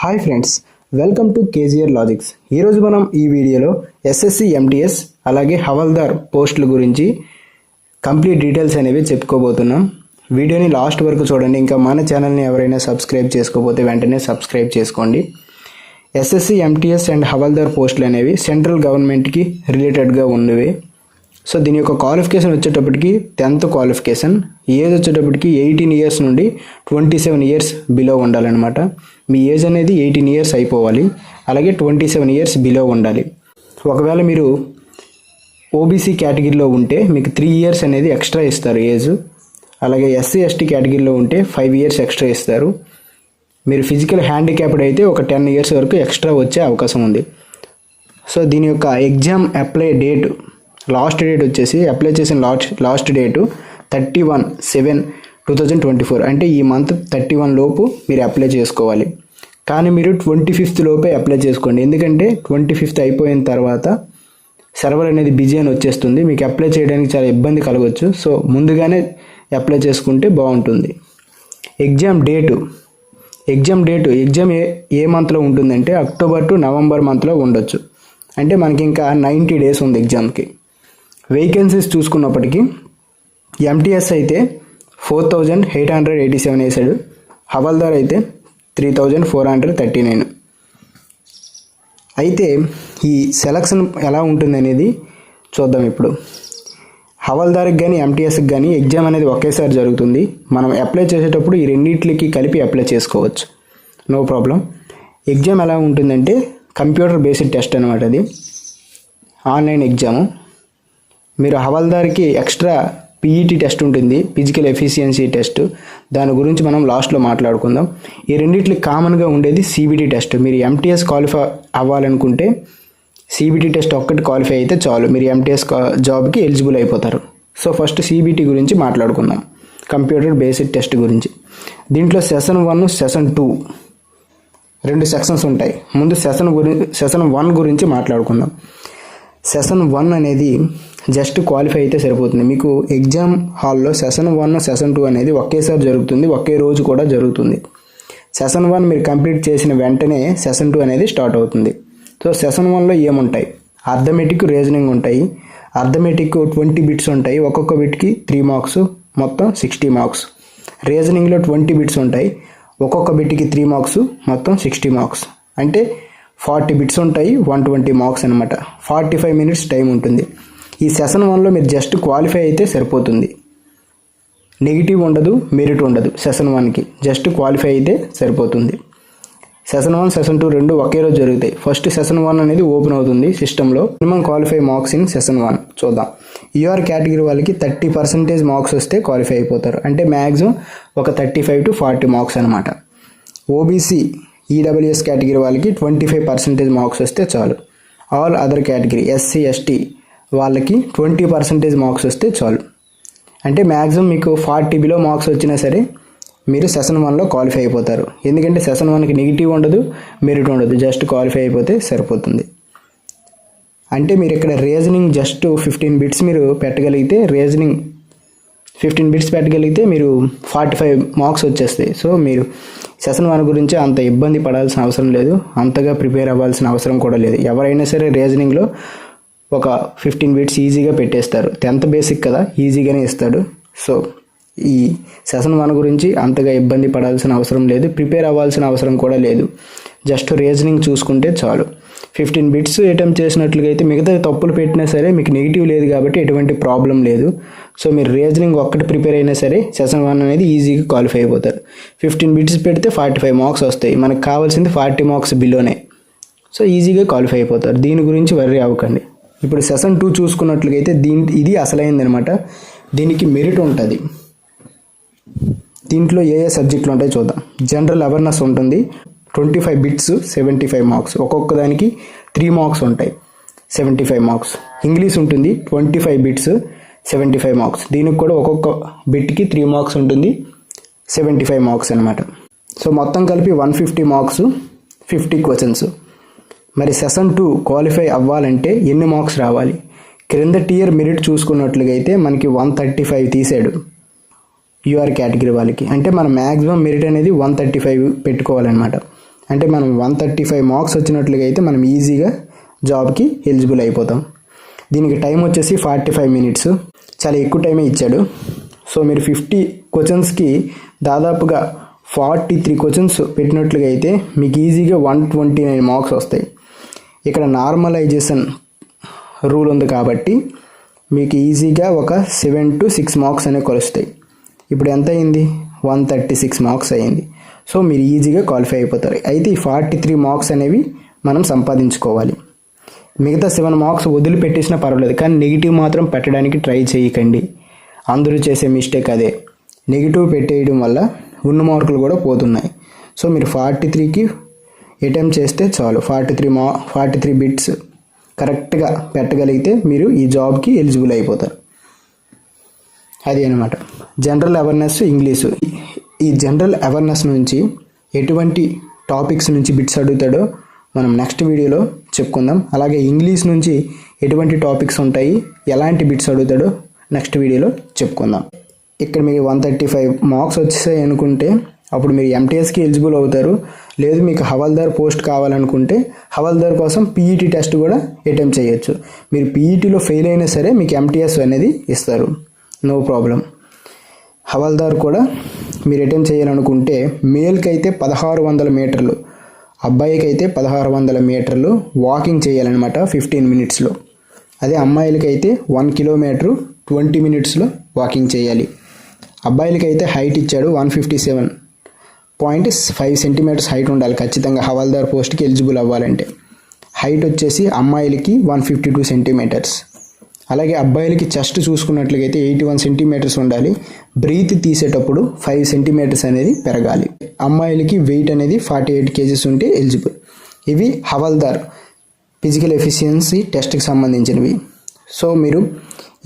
Hi friends, welcome to KGR logics. ఈరోజు మనం ఈ వీడియోలో ఎస్ఎస్సి ఎంటీఎస్ అలాగే హవల్దార్ పోస్టుల గురించి కంప్లీట్ డీటెయిల్స్ అనేవి చెప్పుకోబోతున్నాం. వీడియోని లాస్ట్ వరకు చూడండి. ఇంకా మన ఛానల్ని ఎవరైనా సబ్స్క్రైబ్ చేసుకోకపోతే వెంటనే సబ్స్క్రైబ్ చేసుకోండి. ఎస్ఎస్సి ఎంటీఎస్ అండ్ హవల్దార్ పోస్టులు అనేవి సెంట్రల్ గవర్నమెంట్కి రిలేటెడ్గా ఉన్నవి. సో దీని యొక్క క్వాలిఫికేషన్ వచ్చేటప్పటికి 10th క్వాలిఫికేషన్, ఏజ్ వచ్చేటప్పటికి 18 ఇయర్స్ నుండి 27 ఇయర్స్ బిలో ఉండాలన్నమాట. మీ ఏజ్ అనేది 18 ఇయర్స్ అయిపోవాలి, అలాగే 27 ఇయర్స్ బిలో ఉండాలి. ఒకవేళ మీరు ఓబీసీ కేటగిరీలో ఉంటే మీకు 3 ఇయర్స్ అనేది ఎక్స్ట్రా ఇస్తారు ఏజ్. అలాగే ఎస్సీ ఎస్టీ కేటగిరీలో ఉంటే 5 ఇయర్స్ ఎక్స్ట్రా ఇస్తారు. మీరు ఫిజికల్ హ్యాండిక్యాప్డ్ అయితే ఒక 10 ఇయర్స్ వరకు ఎక్స్ట్రా వచ్చే అవకాశం ఉంది. సో దీని యొక్క exam apply date, last date వచ్చేసి అప్లై చేసిన లాస్ట్ డేటు 31/7/2024. అంటే ఈ మంత్ 31 లోపు మీరు అప్లై చేసుకోవాలి. కానీ మీరు 25th లోపే అప్లై చేసుకోండి. ఎందుకంటే 25th అయిపోయిన తర్వాత సర్వర్ అనేది బిజీ అని వచ్చేస్తుంది. మీకు అప్లై చేయడానికి చాలా ఇబ్బంది కలగవచ్చు. సో ముందుగానే అప్లై చేసుకుంటే బాగుంటుంది. ఎగ్జామ్ ఏ మంత్లో ఉంటుందంటే అక్టోబర్ టు నవంబర్ మంత్లో ఉండొచ్చు. అంటే మనకి ఇంకా 90 డేస్ ఉంది ఎగ్జామ్కి. వేకెన్సీస్ చూసుకున్నప్పటికీ ఎంటీఎస్ అయితే 4,887 వేసాడు, హవల్దార్ అయితే 3,439. అయితే ఈ సెలక్షన్ ఎలా ఉంటుంది అనేది చూద్దాం ఇప్పుడు. హవల్దార్కి కానీ ఎంటీఎస్కి కానీ ఎగ్జామ్ అనేది ఒకేసారి జరుగుతుంది. మనం అప్లై చేసేటప్పుడు ఈ రెండింటికి కలిపి అప్లై చేసుకోవచ్చు, నో ప్రాబ్లం. ఎగ్జామ్ ఎలా ఉంటుందంటే కంప్యూటర్ బేస్డ్ టెస్ట్ అనమాట. అది ఆన్లైన్ ఎగ్జాము. మీరు హవల్దార్కి ఎక్స్ట్రా పీఈటీ టెస్ట్ ఉంటుంది, ఫిజికల్ ఎఫిషియన్సీ టెస్ట్. దాని గురించి మనం లాస్ట్లో మాట్లాడుకుందాం. ఈ రెండింటికి కామన్గా ఉండేది సిబిటీ టెస్ట్. మీరు ఎంటీఎస్ క్వాలిఫై అవ్వాలనుకుంటే సిబిటీ టెస్ట్ ఒక్కటి క్వాలిఫై అయితే చాలు, మీరు ఎంటీఎస్ జాబ్కి ఎలిజిబుల్ అయిపోతారు. సో ఫస్ట్ సిబిటీ గురించి మాట్లాడుకుందాం, కంప్యూటర్ బేస్డ్ టెస్ట్ గురించి. దీంట్లో సెషన్ 1, సెషన్ 2 2 సెక్షన్స్ ఉంటాయి. ముందు సెషన్ 1 గురించి మాట్లాడుకుందాం. సెషన్ 1 అనేది జస్ట్ క్వాలిఫై అయితే సరిపోతుంది. మీకు ఎగ్జామ్ హాల్లో సెషన్ 1, సెషన్ 2 అనేది ఒకేసారి జరుగుతుంది, ఒకే రోజు కూడా జరుగుతుంది. సెషన్ 1 మీరు కంప్లీట్ చేసిన వెంటనే సెషన్ 2 అనేది స్టార్ట్ అవుతుంది. సో సెషన్ 1లో ఏముంటాయి? అర్థమెటిక్, రీజనింగ్ ఉంటాయి. అర్థమెటిక్ 20 బిట్స్ ఉంటాయి, ఒక్కొక్క బిట్కి 3 మార్క్స్, మొత్తం 60 మార్క్స్. రీజనింగ్లో 20 బిట్స్ ఉంటాయి, ఒక్కొక్క బిట్కి 3 మార్క్స్, మొత్తం 60 మార్క్స్. అంటే 40 బిట్స్ ఉంటాయి, 120 మార్క్స్ అనమాట. 45 మినిట్స్ టైం ఉంటుంది. ఈ సెషన్ 1లో మీరు జస్ట్ క్వాలిఫై అయితే సరిపోతుంది. నెగిటివ్ ఉండదు, మెరిట్ ఉండదు. సెషన్ 1కి జస్ట్ క్వాలిఫై అయితే సరిపోతుంది. సెషన్ 1, సెషన్ 2 రెండు ఒకే రోజు జరుగుతాయి. ఫస్ట్ సెషన్ 1 అనేది ఓపెన్ అవుతుంది సిస్టంలో. Minimum qualify marks in session 1 చూద్దాం. యూఆర్ కేటగిరీ వాళ్ళకి 30% మార్క్స్ వస్తే క్వాలిఫై అయిపోతారు. అంటే మ్యాక్సిమం ఒక 35 to 40 మార్క్స్ అనమాట. ఓబీసీ ఈడబ్ల్యూఎస్ కేటగిరీ వాళ్ళకి 25% మార్క్స్ వస్తే చాలు. All other category SC ST వాళ్ళకి 20% మార్క్స్ వస్తే చాలు. అంటే మ్యాక్సిమం మీకు 40 బిలో మార్క్స్ వచ్చినా సరే మీరు సెషన్ 1లో క్వాలిఫై అయిపోతారు. ఎందుకంటే సెషన్ 1కి నెగిటివ్ ఉండదు, మెరిట్ ఉండదు, జస్ట్ క్వాలిఫై అయిపోతే సరిపోతుంది. అంటే మీరు ఇక్కడ రీజనింగ్ జస్ట్ 15 బిట్స్ మీరు పెట్టగలిగితే, రీజనింగ్ 15 బిట్స్ పెట్టగలిగితే మీరు 45 మార్క్స్ వచ్చేస్తాయి. సో మీరు సెషన్ 1 గురించి అంత ఇబ్బంది పడాల్సిన అవసరం లేదు, అంతగా ప్రిపేర్ అవ్వాల్సిన అవసరం కూడా లేదు. ఎవరైనా సరే రీజనింగ్లో ఒక 15 బిట్స్ ఈజీగా పెట్టేస్తారు. 10th బేసిక్ కదా, ఈజీగానే ఇస్తాడు. సో ఈ సెషన్ 1 గురించి అంతగా ఇబ్బంది పడాల్సిన అవసరం లేదు, ప్రిపేర్ అవ్వాల్సిన అవసరం కూడా లేదు. జస్ట్ రీజనింగ్ చూసుకుంటే చాలు. 15 బిట్స్ అటెంప్ట్ చేసినట్లుగా అయితే మిగతా తప్పులు పెట్టినా సరే మీకు నెగిటివ్ లేదు కాబట్టి ఎటువంటి ప్రాబ్లం లేదు. సో మీరు రీజనింగ్ ఒక్కటి ప్రిపేర్ అయినా సరే సెషన్ 1 అనేది ఈజీగా క్వాలిఫై అయిపోతారు. 15 బిట్స్ పెడితే 45 మార్క్స్ వస్తాయి. మనకు కావాల్సింది 40 మార్క్స్ బిలోనే. సో ఈజీగా క్వాలిఫై అయిపోతారు. దీని గురించి వర్రీ అవ్వకండి. ఇప్పుడు సెషన్ 2 చూసుకున్నట్లయితే ఇది అసలైంది అనమాట. దీనికి మెరిట్ ఉంటుంది. దీంట్లో ఏ సబ్జెక్టులు ఉంటాయి చూద్దాం. జనరల్ అవేర్నెస్ ఉంటుంది, 25 బిట్స్ 75 మార్క్స్. ఒక్కొక్క దానికి 3 మార్క్స్ ఉంటాయి, 75 మార్క్స్. ఇంగ్లీష్ ఉంటుంది 25 బిట్స్ 75 మార్క్స్. దీనికి కూడా ఒక్కొక్క బిట్కి 3 మార్క్స్ ఉంటుంది, 75 మార్క్స్ అనమాట. సో మొత్తం కలిపి 150 మార్క్స్, 50 క్వశ్చన్స్. మరి సెషన్ 2 క్వాలిఫై అవ్వాలంటే ఎన్ని మార్క్స్ రావాలి? క్రింద టియర్ మెరిట్ చూసుకున్నట్లుగైతే మనకి 135 తీసాడు యూఆర్ కేటగిరీ వాళ్ళకి. అంటే మన మ్యాక్సిమం మెరిట్ అనేది 135 పెట్టుకోవాలన్నమాట. అంటే మనం 135 మార్క్స్ వచ్చినట్లుగా అయితే మనం ఈజీగా జాబ్కి ఎలిజిబుల్ అయిపోతాం. దీనికి టైం వచ్చేసి 45 మినిట్స్, చాలా ఎక్కువ టైమే ఇచ్చాడు. సో మీరు 50 క్వశ్చన్స్కి దాదాపుగా 43 క్వశ్చన్స్ పెట్టినట్లుగా అయితే మీకు ఈజీగా 129 మార్క్స్ వస్తాయి. ఇక్కడ నార్మలైజేషన్ రూల్ ఉంది కాబట్టి మీకు ఈజీగా ఒక 7 to 6 మార్క్స్ అనేవి కలుస్తాయి. ఇప్పుడు ఎంత అయింది? 136 మార్క్స్ అయింది. సో మీరు ఈజీగా క్వాలిఫై అయిపోతారు. అయితే ఈ 43 మార్క్స్ అనేవి మనం సంపాదించుకోవాలి. మిగతా 7 మార్క్స్ వదిలిపెట్టేసినా పర్వాలేదు, కానీ నెగిటివ్ మాత్రం పెట్టడానికి ట్రై చేయకండి. అందరూ చేసే మిస్టేక్ అదే, నెగిటివ్ పెట్టేయడం వల్ల ఉన్న మార్కులు కూడా పోతున్నాయి. సో మీరు 43కి అటెంప్ట్ చేస్తే చాలు. 43 బిట్స్ కరెక్ట్గా పెట్టగలిగితే మీరు ఈ జాబ్కి ఎలిజిబుల్ అయిపోతారు. అది అనమాట. General awareness English. ఈ జనరల్ అవేర్నెస్ నుంచి ఎటువంటి టాపిక్స్ నుంచి బిట్స్ అడుగుతాడో మనం నెక్స్ట్ వీడియోలో చెప్పుకుందాం. అలాగే ఇంగ్లీష్ నుంచి ఎటువంటి టాపిక్స్ ఉంటాయి, ఎలాంటి బిట్స్ అడుగుతాడో నెక్స్ట్ వీడియోలో చెప్పుకుందాం. ఇక్కడ మీకు 135 మార్క్స్ వచ్చేసాయి అనుకుంటే అప్పుడు మీరు ఎంటీఎస్కి ఎలిజిబుల్ అవుతారు. లేదు మీకు హవాల్దార్ పోస్ట్ కావాలనుకుంటే హవాల్దార్ కోసం పీఈటీ టెస్ట్ కూడా అటెంప్ట్ చేయొచ్చు. మీరు పీఈటీలో ఫెయిల్ అయినా సరే మీకు ఎంటీఎస్ అనేది ఇస్తారు, నో ప్రాబ్లం. హవాల్దార్ కూడా మీరు అటెంప్ట్ చేయాలనుకుంటే మేల్కి అయితే 1600 మీటర్లు, అబ్బాయికి అయితే 1600 మీటర్లు వాకింగ్ చేయాలన్నమాట 15 మినిట్స్లో. అదే అమ్మాయిలకి అయితే 1 కిలోమీటరు 20 మినిట్స్లో వాకింగ్ చేయాలి. అబ్బాయిలకి అయితే హైట్ ఇచ్చాడు 157.5 సెంటీమీటర్స్ హైట్ ఉండాలి ఖచ్చితంగా హవాల్దార్ పోస్ట్కి ఎలిజిబుల్ అవ్వాలంటే. హైట్ వచ్చేసి అమ్మాయిలకి 152 సెంటీమీటర్స్. అలాగే అబ్బాయిలకి చెస్ట్ చూసుకున్నట్లయితే 81 సెంటీమీటర్స్ ఉండాలి. బ్రీత్ తీసేటప్పుడు 5 సెంటీమీటర్స్ అనేది పెరగాలి. అమ్మాయిలకి వెయిట్ అనేది 48 కేజీస్ ఉంటే ఎలిజిబుల్. ఇవి హవాల్దార్ ఫిజికల్ ఎఫిషియన్సీ టెస్ట్కి సంబంధించినవి. సో మీరు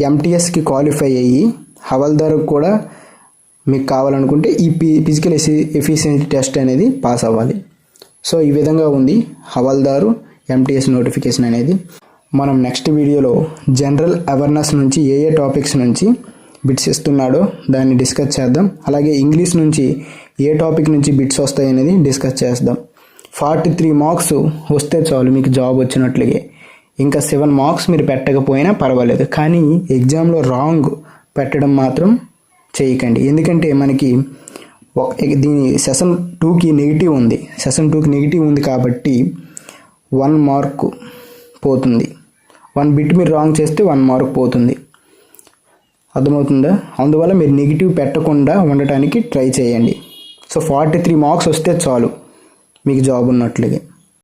ఎంటీఎస్కి క్వాలిఫై అయ్యి హవాల్దార్ కూడా మీకు కావాలనుకుంటే ఈ ఫిజికల్ ఎఫిషియన్సీ టెస్ట్ అనేది పాస్ అవ్వాలి. సో ఈ విధంగా ఉంది హవాల్దారు ఎంటీఎస్ నోటిఫికేషన్ అనేది. మనం నెక్స్ట్ వీడియోలో జనరల్ అవేర్నెస్ నుంచి ఏ టాపిక్స్ నుంచి బిట్స్ ఇస్తున్నాడో దాన్ని డిస్కస్ చేద్దాం. అలాగే ఇంగ్లీష్ నుంచి ఏ టాపిక్ నుంచి బిట్స్ వస్తాయి అనేది డిస్కస్ చేద్దాం. 43 మార్క్స్ వస్తే చాలు మీకు జాబ్ వచ్చినట్లుగే. ఇంకా 7 మార్క్స్ మీరు పెట్టకపోయినా పర్వాలేదు, కానీ ఎగ్జామ్లో రాంగ్ పెట్టడం మాత్రం చేయకండి. ఎందుకంటే మనకి దీని సెషన్ 2కి నెగిటివ్ ఉంది. సెషన్ 2కి నెగిటివ్ ఉంది కాబట్టి 1 మార్క్ పోతుంది. 1 బిట్ మీరు రాంగ్ చేస్తే 1 మార్క్ పోతుంది. అర్థమవుతుందా? అందువల్ల మీరు నెగిటివ్ పెట్టకుండా ఉండటానికి ట్రై చేయండి. సో 43 మార్క్స్ వస్తే చాలు మీకు జాబ్ ఉన్నట్లుగా.